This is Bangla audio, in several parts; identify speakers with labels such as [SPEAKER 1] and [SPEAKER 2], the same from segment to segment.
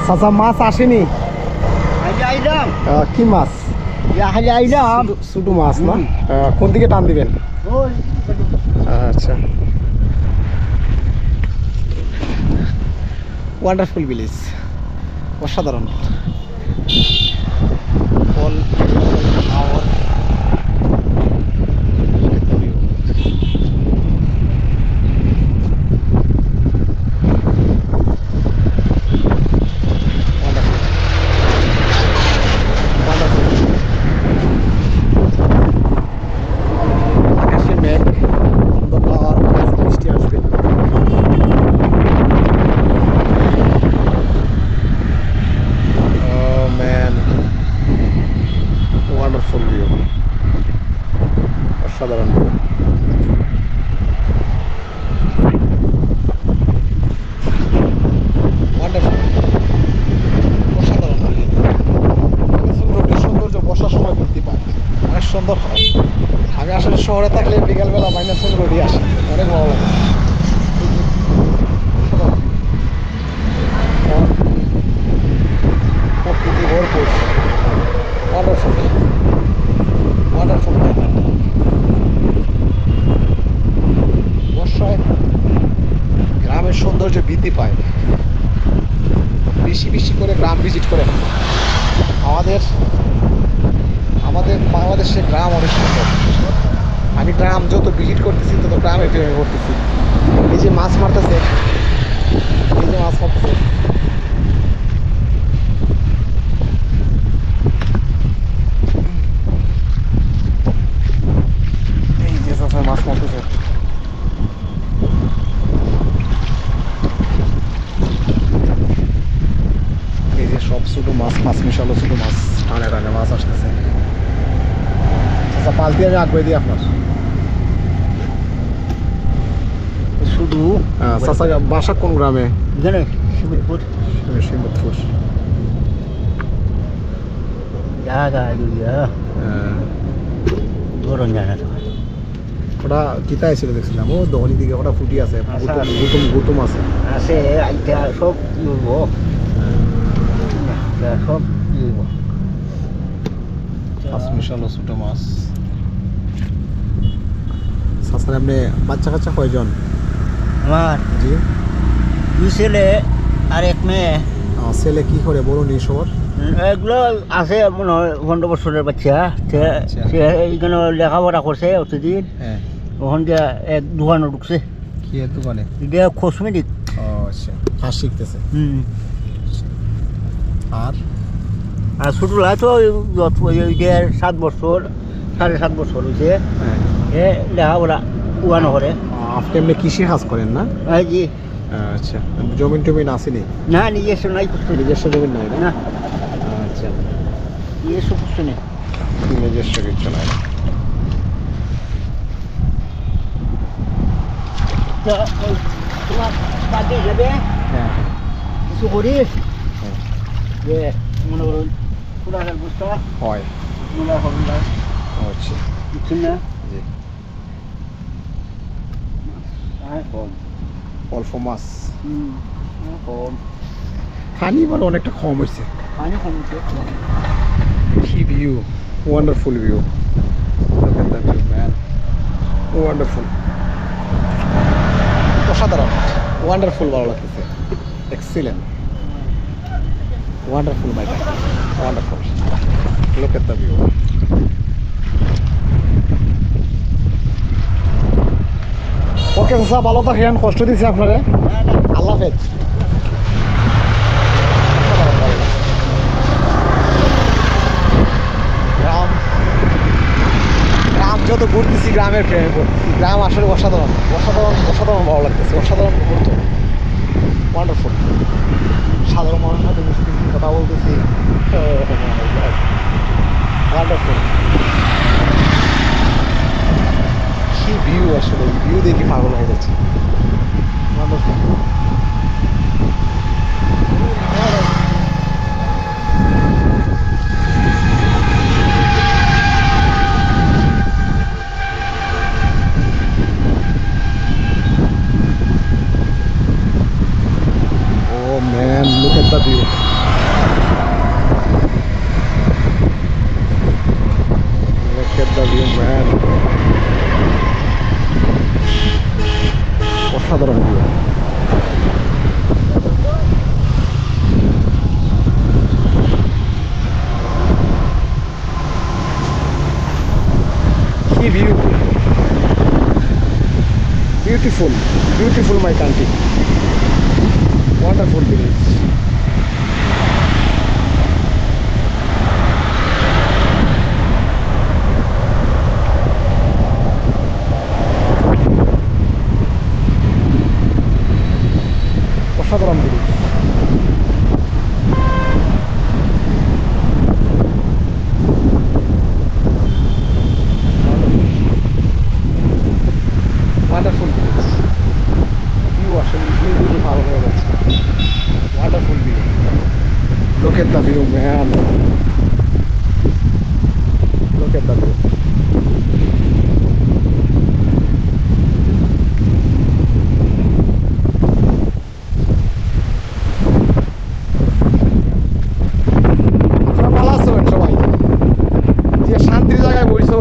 [SPEAKER 1] চাচা মাছ আসেনি? কি মাছ? ছোটো মাছ না? কোন দিকে টান দিবেন? আচ্ছা, ওয়ান্ডারফুল ভিলেজ, অসাধারণ। অসাধারণ। সৌন্দর্য বর্ষার সময় বৃদ্ধি পায়, অনেক সুন্দর হয়। আমি আসলে শহরে থাকলে বিকালবেলা মাইনাসন রোডে আসি, অনেক ভালো লাগে। প্রকৃতি ভরপুর, ওয়ান্ডারফুল ওয়ান্ডারফুল। বর্ষায় গ্রামের সৌন্দর্য বৃদ্ধি পায়। বেশি বেশি করে গ্রাম ভিজিট করে। আমাদের বাংলাদেশের গ্রাম অনেক সুন্দর। আমি গ্রাম যত ভিজিট করতেছি তত গ্রামে প্রেমে করতেছি। এই যে মাছ মারতেছে, মাছ মারতেছে। এই যে সব ছোটো মাছ, মিশালো ছোটো মাছ, টানে টানে মাছ আসতেছে। আচ্ছা, পালতি আমি আগ দিই আপনার শুধু। চাচা বাসা কোন গ্রামে? শিবপুর। ওটা কিতা ছিল দেখছিলাম, ও দহনি দিকে ওটা ফুটি আছে, গুতুম আছে। সব সব মিশালো ছোটো মাছ। চাচার আপনি বাচ্চা কাচ্চা কয়জন?
[SPEAKER 2] আমার
[SPEAKER 1] জি,
[SPEAKER 2] 2 ছেলে আর 1 মেয়ে।
[SPEAKER 1] ছেলে কি করে বলুন এই সবার?
[SPEAKER 2] এগুলো আছে মনে হয় 15 বছরের বাচ্চা। সে এইখানে লেখাপড়া করছে অতদিন।
[SPEAKER 1] হ্যাঁ,
[SPEAKER 2] ওখান দিয়ে এক দোকানে ঢুকছে।
[SPEAKER 1] কি দোকানে?
[SPEAKER 2] এটা কসমেটিক।
[SPEAKER 1] আচ্ছা, কাজ শিখতেছে। আর
[SPEAKER 2] ছোট লা তো 7 বছর, 7.5 বছর হয়েছে। এ লেখাপড়া উগানো করে।
[SPEAKER 1] আপনি এমনি কৃষি কাজ করেন না?
[SPEAKER 2] হ্যাঁ জি।
[SPEAKER 1] আচ্ছা, জমিন আসেনি?
[SPEAKER 2] না, নিজস্ব নাই।
[SPEAKER 1] নিজস্ব জমিন নাই
[SPEAKER 2] না?
[SPEAKER 1] আচ্ছা,
[SPEAKER 2] নিজস্ব কিছু নেই।
[SPEAKER 1] নিজস্ব কিছু নাই।
[SPEAKER 2] তোমার বাকি যাবে
[SPEAKER 1] হ্যাঁ,
[SPEAKER 2] কিছু করি যে মনে করুন পুরাটার বস্তা
[SPEAKER 1] হয়।
[SPEAKER 2] মনে করুন
[SPEAKER 1] আচ্ছা,
[SPEAKER 2] বুঝছেন না?
[SPEAKER 1] জি,
[SPEAKER 2] কম
[SPEAKER 1] অল্প মাছ।
[SPEAKER 2] কম
[SPEAKER 1] পানি এবার অনেকটা কম হয়েছে।
[SPEAKER 2] পানি কমছে।
[SPEAKER 1] কি view, wonderful view. Look at the view, man. Wonderful. অসাধারণ, ওয়ান্ডারফুল ভালো লাগতেছে। Excellent, wonderful my guy, wonderful. Look at the view. ওকে চাচা, ভালো থাকেন, কষ্ট দিচ্ছি আপনারে। আল্লাহ হাফেজ। গ্রাম যত ঘুরতেছি গ্রামের প্রেমে পড়তেছি। গ্রাম আসলে অসাধারণ, ভালো লাগতেছে। অসাধারণ মুহূর্ত, ওয়ান্ডারফুল। সাধারণ মানুষের সাথে মিশতেছি, কথা বলতেছি। ওয়ান্ডারফুল। কি ভিউ, আসলে ভিউ দেখি পাগল হয়ে যাচ্ছে। Wonderful. Oh man, look at the view. Look at the view, man. অসাধারণ ভিউ। কি view, beautiful, beautiful my country, wonderful village. অসাধারণ ভিলেজ। ওয়ান্ডারফুল ভিলেজ, ভিউ আসলে ভিউ ভালো হয়ে যাচ্ছে। ওয়ান্ডারফুল ভিউ, লোক এট দ্য ভিউ ম্যান, লোক এট দ্য ভিউ। ভালো আছেন সবাই, যে শান্তির জায়গায় বসে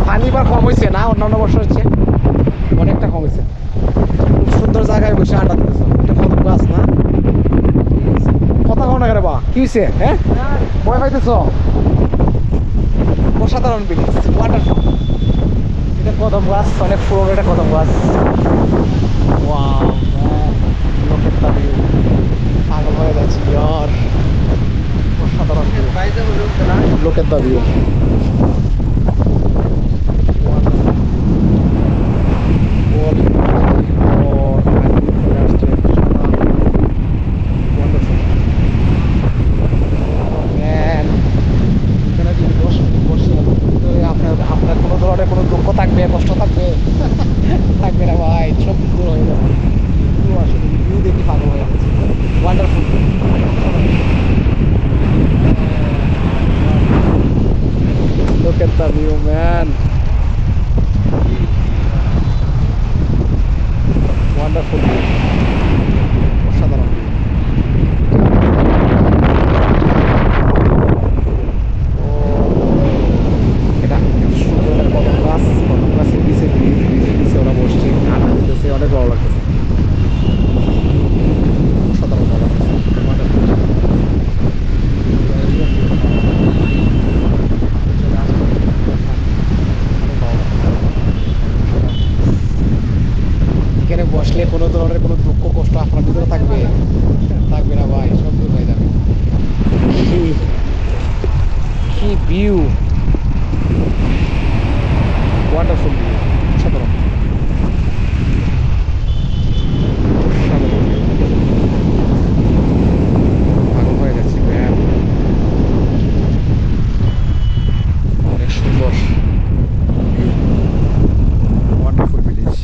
[SPEAKER 1] পানি এবার কম হয়েছে না, অন্যান্য বছর হচ্ছে অনেকটা কম হয়েছে। খুব সুন্দর জায়গায় বসে আড্ডা দিতেছ, এটা কত গাছ না, কথা কও না কেন বা কি হয়েছে? হ্যাঁ ভয় পাইতেছ? অসাধারণ বিলিজ, ওয়াটারফল। এটা কদম গাছ, অনেক পুরোনো এটা কদম গাছ। ওয়াও ম্যান, লোক এট দ্য ভিউ, পাগল হয়ে যাচ্ছি ইয়ার, অসাধারণ ভিউ, লোক এট দ্য ভিউ। আপনার কোনো ধরনের কোনো দুঃখ থাকবে, কষ্ট থাকবে থাকবে না ভাই, সব দূর হয়ে যাবে। ভিউ আসলে ভিউ দেখি ভালো হয়ে গেছে, wonderful. Look at the view, man. Wonderful view. অসাধারণ view. এটা সুন্দর একটা কদম গাছ, কদম গাছের নিচে ব্রিজের নিচে ওরা বসছে, আড্ডা দিতেছে, অনেক ভালো লাগতেছে, অসাধারণ ভালো লাগতেছে। Wonderful. এখানে বসলে কোনো ধরনের কোনো দুঃখ কষ্ট আপনার ভিতরে থাকবে থাকবে না ভাই, সব দূর হয়ে যাবে। কি ভিউ, ওয়ান্ডারফুল ভিউ, অসাধারণ ভালো হয়ে যাচ্ছে ম্যাম, অনেক সুন্দর ওয়ান্ডারফুল ভিলেজ।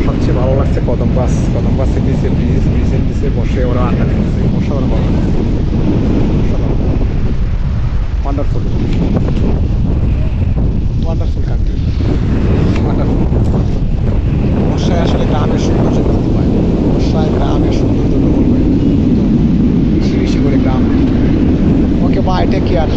[SPEAKER 1] সবচেয়ে ভালো লাগছে কদম গাছ, কদম গাছের নিচে ব্রিজের নিচে বসে ওরা আড্ডা দিতেছে, অসাধারণ ভালো লাগছে, অসাধারণ, ওয়ান্ডারফুল, ওয়ান্ডারফুল কান্ট্রি, ওয়ান্ডারফুল। বর্ষায় আসলে গ্রামের সৌন্দর্য বৃদ্ধি পায়, বর্ষায় গ্রামের সৌন্দর্য ডবল হয়, বেশি বেশি করে গ্রাম। Okay bye, take care.